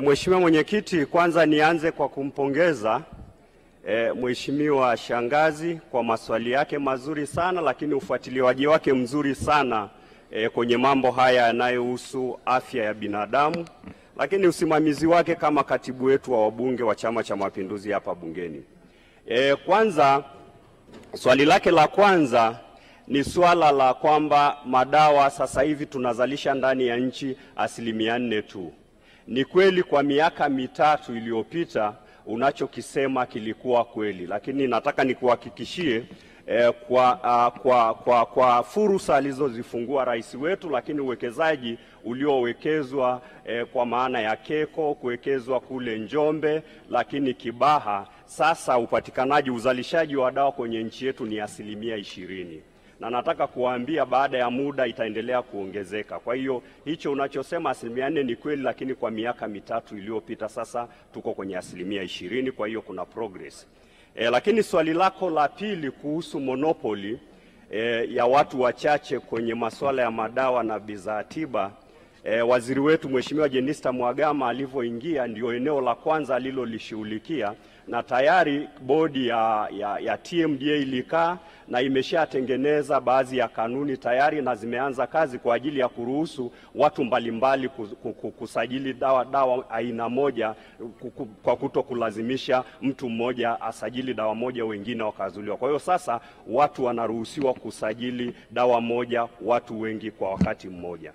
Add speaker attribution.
Speaker 1: Mheshimiwa Mwenyekiti, kwanza nianze kwa kumpongeza Mheshimiwa Shangazi kwa maswali yake mazuri sana, lakini ufuatiliaji wake mzuri sana kwenye mambo haya yanayohusu afya ya binadamu, lakini usimamizi wake kama katibu wetu wa wabunge wa Chama cha Mapinduzi hapa bungeni. Kwanza swali lake la kwanza ni swala la kwamba madawa sasa hivi tunazalisha ndani ya nchi 4% tu. Ni kweli kwa miaka mitatu iliyopita unachokisema kilikuwa kweli, lakini nataka nikuhakikishie kwa fursa alizozifungua rais wetu, lakini uwekezaji uliowekezwa kwa maana ya Keko, kuwekezwa kule Njombe, lakini Kibaha, sasa upatikanaji uzalishaji wa dawa kwenye nchi yetu ni 20%. Na nataka kuambia baada ya muda itaendelea kuongezeka. Kwa hiyo hicho unachosema 4% ni kweli, lakini kwa miaka mitatu iliyopita sasa tuko kwenye 20%, kwa hiyo kuna progress. Lakini swali lako la pili kuhusu monopoly ya watu wachache kwenye masuala ya madawa na bidhaa tiba, waziri wetu Mheshimiwa Jenista Mhagama alivyoingia ndio eneo la kwanza alilolishughulikia, na tayari bodi ya TMDA ilikaa na imeshatengeneza baadhi ya kanuni tayari na zimeanza kazi kwa ajili ya kuruhusu watu mbalimbali kusajili dawa aina moja kwa kutokulazimisha mtu mmoja asajili dawa moja wengine wakazuliwa. Kwa hiyo sasa watu wanaruhusiwa kusajili dawa moja watu wengi kwa wakati mmoja.